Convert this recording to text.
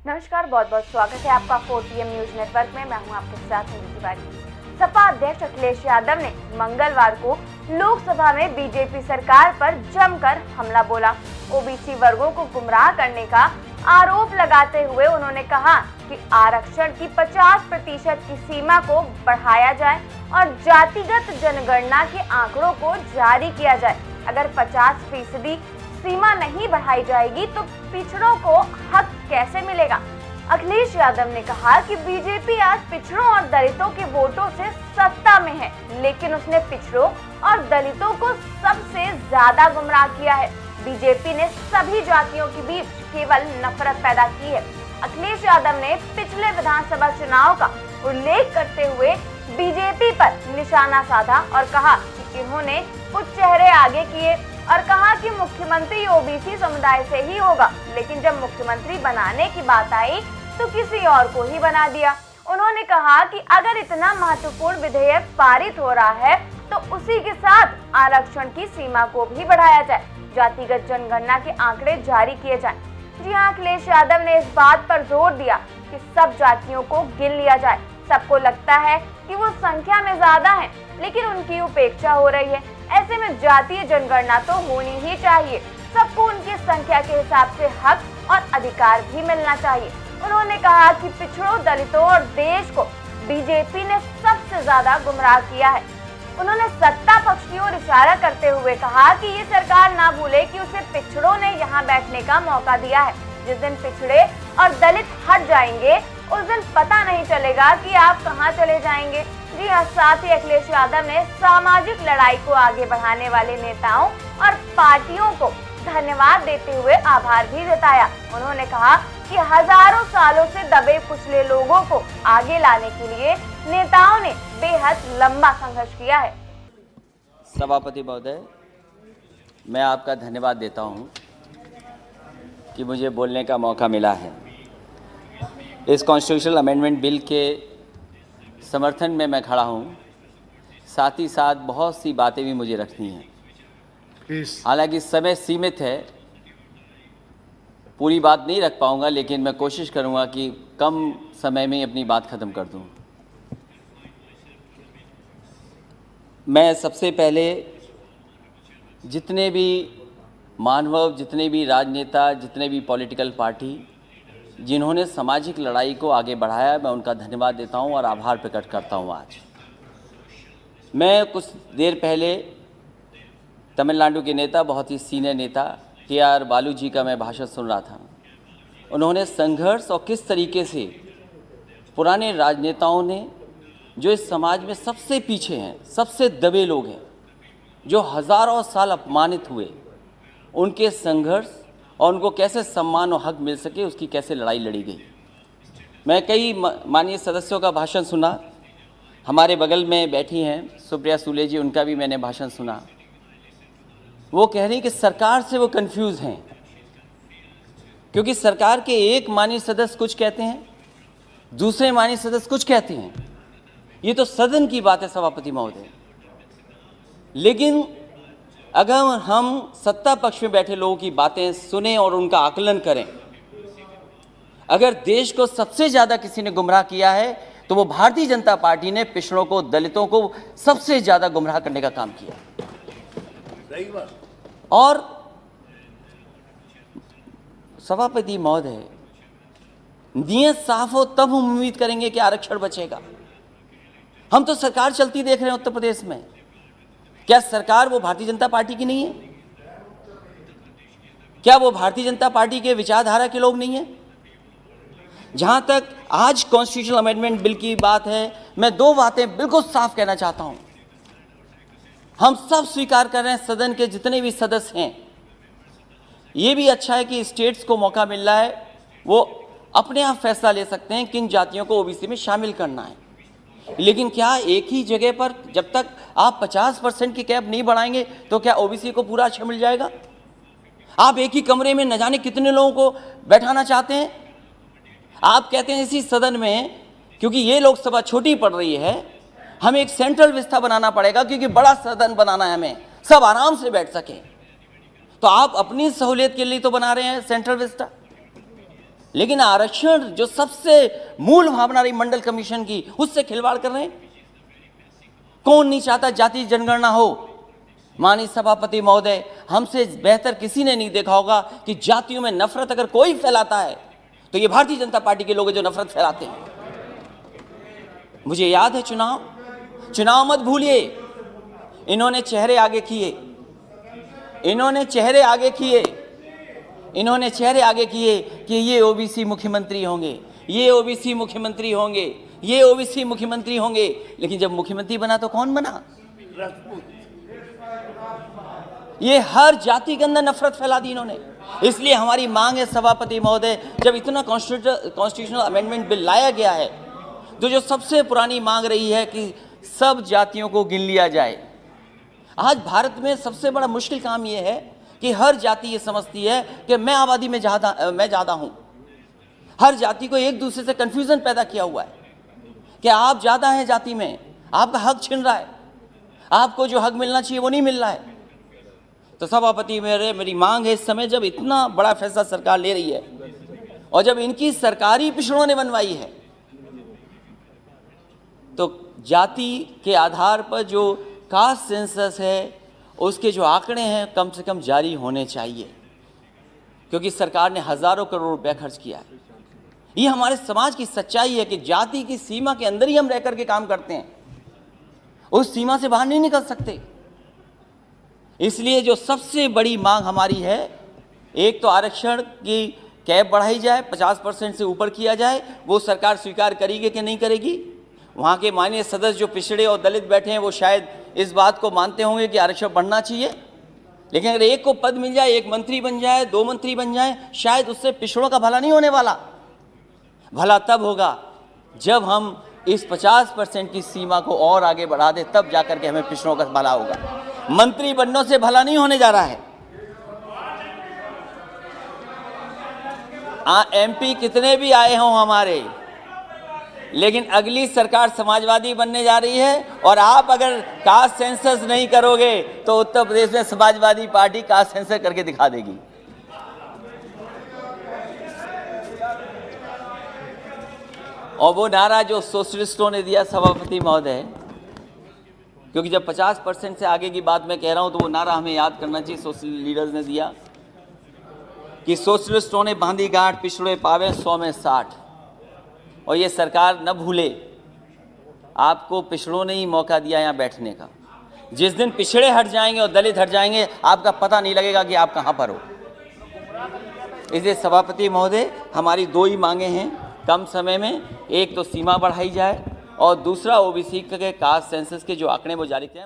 नमस्कार, बहुत बहुत स्वागत है आपका 4PM न्यूज नेटवर्क में। मैं हूं आपके साथ निधि तिवारी। सपा अध्यक्ष अखिलेश यादव ने मंगलवार को लोकसभा में बीजेपी सरकार पर जमकर हमला बोला। ओबीसी वर्गों को गुमराह करने का आरोप लगाते हुए उन्होंने कहा कि आरक्षण की 50% की सीमा को बढ़ाया जाए और जातिगत जनगणना के आंकड़ों को जारी किया जाए। अगर 50% सीमा नहीं बढ़ाई जाएगी तो पिछड़ों को हक कैसे मिलेगा? अखिलेश यादव ने कहा कि बीजेपी आज पिछड़ों और दलितों के वोटों से सत्ता में है, लेकिन उसने पिछड़ों और दलितों को सबसे ज्यादा गुमराह किया है। बीजेपी ने सभी जातियों के बीच केवल नफरत पैदा की है। अखिलेश यादव ने पिछले विधानसभा चुनाव का उल्लेख करते हुए बीजेपी पर निशाना साधा और कहा कि इन्होंने कुछ चेहरे आगे किए और कहा कि मुख्यमंत्री ओबीसी समुदाय से ही होगा, लेकिन जब मुख्यमंत्री बनाने की बात आई तो किसी और को ही बना दिया। उन्होंने कहा कि अगर इतना महत्वपूर्ण विधेयक पारित हो रहा है तो उसी के साथ आरक्षण की सीमा को भी बढ़ाया जाए, जातिगत जनगणना के आंकड़े जारी किए जाएं। जी हां, अखिलेश यादव ने इस बात पर जोर दिया कि सब जातियों को गिन लिया जाए। सबको लगता है कि वो संख्या में ज्यादा हैं, लेकिन उनकी उपेक्षा हो रही है। ऐसे में जातीय जनगणना तो होनी ही चाहिए। सबको उनकी संख्या के हिसाब से हक और अधिकार भी मिलना चाहिए। उन्होंने कहा कि पिछड़ों, दलितों और देश को बीजेपी ने सबसे ज्यादा गुमराह किया है। उन्होंने सत्ता पक्ष की ओर इशारा करते हुए कहा कि ये सरकार ना भूले कि उसे पिछड़ों ने यहाँ बैठने का मौका दिया है। जिस दिन पिछड़े और दलित हट जाएंगे उस दिन पता नहीं चलेगा कि आप कहां चले जाएंगे। जी हां, साथ ही अखिलेश यादव ने सामाजिक लड़ाई को आगे बढ़ाने वाले नेताओं और पार्टियों को धन्यवाद देते हुए आभार भी जताया। उन्होंने कहा कि हजारों सालों से दबे कुचले लोगों को आगे लाने के लिए नेताओं ने बेहद लंबा संघर्ष किया है। सभापति महोदय, मैं आपका धन्यवाद देता हूं कि मुझे बोलने का मौका मिला है। इस कॉन्स्टिट्यूशनल अमेंडमेंट बिल के समर्थन में मैं खड़ा हूं। साथ ही साथ बहुत सी बातें भी मुझे रखनी हैं। हालांकि समय सीमित है, पूरी बात नहीं रख पाऊंगा, लेकिन मैं कोशिश करूंगा कि कम समय में अपनी बात ख़त्म कर दूं। मैं सबसे पहले जितने भी मानव, जितने भी राजनेता, जितने भी पॉलिटिकल पार्टी जिन्होंने सामाजिक लड़ाई को आगे बढ़ाया, मैं उनका धन्यवाद देता हूं और आभार प्रकट करता हूं। आज मैं कुछ देर पहले तमिलनाडु के नेता, बहुत ही सीनियर नेता TR बालू जी का मैं भाषण सुन रहा था। उन्होंने संघर्ष और किस तरीके से पुराने राजनेताओं ने, जो इस समाज में सबसे पीछे हैं, सबसे दबे लोग हैं, जो हज़ारों साल अपमानित हुए, उनके संघर्ष और उनको कैसे सम्मान और हक मिल सके, उसकी कैसे लड़ाई लड़ी गई। मैं कई माननीय सदस्यों का भाषण सुना। हमारे बगल में बैठी हैं सुप्रिया सुले जी, उनका भी मैंने भाषण सुना। वो कह रही कि सरकार से वो कंफ्यूज हैं, क्योंकि सरकार के एक माननीय सदस्य कुछ कहते हैं, दूसरे माननीय सदस्य कुछ कहते हैं। ये तो सदन की बात है सभापति महोदय, लेकिन अगर हम सत्ता पक्ष में बैठे लोगों की बातें सुने और उनका आकलन करें, अगर देश को सबसे ज़्यादा किसी ने गुमराह किया है तो वो भारतीय जनता पार्टी ने पिछड़ों को, दलितों को सबसे ज़्यादा गुमराह करने का काम किया। सही बात। और सभापति महोदय, नियत साफ हो तब हम उम्मीद करेंगे कि आरक्षण बचेगा। हम तो सरकार चलती देख रहे हैं उत्तर प्रदेश में। क्या सरकार वो भारतीय जनता पार्टी की नहीं है? क्या वो भारतीय जनता पार्टी के विचारधारा के लोग नहीं हैं? जहां तक आज कॉन्स्टिट्यूशनल अमेंडमेंट बिल की बात है, मैं दो बातें बिल्कुल साफ कहना चाहता हूं। हम सब स्वीकार कर रहे हैं, सदन के जितने भी सदस्य हैं, ये भी अच्छा है कि स्टेट्स को मौका मिल रहा है, वो अपने आप फैसला ले सकते हैं किन जातियों को ओबीसी में शामिल करना है। लेकिन क्या एक ही जगह पर जब तक आप 50% की कैप नहीं बढ़ाएंगे तो क्या ओबीसी को पूरा अच्छा मिल जाएगा? आप एक ही कमरे में न जाने कितने लोगों को बैठाना चाहते हैं। आप कहते हैं इसी सदन में, क्योंकि ये लोकसभा छोटी पड़ रही है, हमें एक सेंट्रल व्यवस्था बनाना पड़ेगा, क्योंकि बड़ा सदन बनाना है, हमें सब आराम से बैठ सके। तो आप अपनी सहूलियत के लिए तो बना रहे हैं सेंट्रल व्यवस्था। लेकिन आरक्षण जो सबसे मूल भावना रही मंडल कमीशन की, उससे खिलवाड़ कर रहे हैं। कौन नहीं चाहता जाति जनगणना हो? माननीय सभापति महोदय, हमसे बेहतर किसी ने नहीं देखा होगा कि जातियों में नफरत अगर कोई फैलाता है तो ये भारतीय जनता पार्टी के लोग हैं जो नफरत फैलाते हैं। मुझे याद है चुनाव मत भूलिए, इन्होंने चेहरे आगे किए, इन्होंने चेहरे आगे किए कि ये ओबीसी मुख्यमंत्री होंगे, ये ओबीसी मुख्यमंत्री होंगे, ये ओबीसी मुख्यमंत्री होंगे। लेकिन जब मुख्यमंत्री बना तो कौन बना? ये हर जाति के अंदर नफरत फैला दी इन्होंने। इसलिए हमारी मांग है सभापति महोदय, जब इतना कॉन्स्टिट्यूशनल अमेंडमेंट बिल लाया गया है तो जो सबसे पुरानी मांग रही है कि सब जातियों को गिन लिया जाए। आज भारत में सबसे बड़ा मुश्किल काम यह है कि हर जाति ये समझती है कि मैं आबादी में ज़्यादा हूँ। हर जाति को एक दूसरे से कन्फ्यूज़न पैदा किया हुआ है कि आप ज़्यादा हैं जाति में, आपका हक छिन रहा है, आपको जो हक मिलना चाहिए वो नहीं मिल रहा है। तो सभापति मेरी मांग है, इस समय जब इतना बड़ा फैसला सरकार ले रही है और जब इनकी सरकारी पिछड़ों ने बनवाई है, तो जाति के आधार पर जो कास्ट सेंसस है उसके जो आंकड़े हैं कम से कम जारी होने चाहिए, क्योंकि सरकार ने हज़ारों करोड़ रुपया खर्च किया है। ये हमारे समाज की सच्चाई है कि जाति की सीमा के अंदर ही हम रह करके काम करते हैं, उस सीमा से बाहर नहीं निकल सकते। इसलिए जो सबसे बड़ी मांग हमारी है, एक तो आरक्षण की कैप बढ़ाई जाए, 50% से ऊपर किया जाए। वो सरकार स्वीकार करेगी कि नहीं करेगी? वहाँ के माननीय सदस्य जो पिछड़े और दलित बैठे हैं वो शायद इस बात को मानते होंगे कि आरक्षण बढ़ना चाहिए, लेकिन अगर एक को पद मिल जाए, एक मंत्री बन जाए, 2 मंत्री बन जाए, शायद उससे पिछड़ों का भला नहीं होने वाला। भला तब होगा जब हम इस 50% की सीमा को और आगे बढ़ा दें, तब जाकर के हमें पिछड़ों का भला होगा। मंत्री बनने से भला नहीं होने जा रहा है। MP कितने भी आए हों हमारे, लेकिन अगली सरकार समाजवादी बनने जा रही है और आप अगर कास्ट सेंसस नहीं करोगे तो उत्तर प्रदेश में समाजवादी पार्टी कास्ट सेंसस करके दिखा देगी। और वो नारा जो सोशलिस्टों ने दिया सभापति महोदय, क्योंकि जब 50% से आगे की बात मैं कह रहा हूं तो वो नारा हमें याद करना चाहिए। सोशल लीडर्स ने दिया कि सोशलिस्टों ने बांधी गांठ, पिछड़े पावे 100 में 60। और ये सरकार न भूले, आपको पिछड़ों ने ही मौका दिया यहाँ बैठने का। जिस दिन पिछड़े हट जाएंगे और दलित हट जाएंगे, आपका पता नहीं लगेगा कि आप कहाँ पर हो। इसलिए सभापति महोदय, हमारी 2 ही मांगे हैं कम समय में। एक तो सीमा बढ़ाई जाए और दूसरा ओबीसी के कास्ट सेंसस के जो आंकड़े वो जारी किए।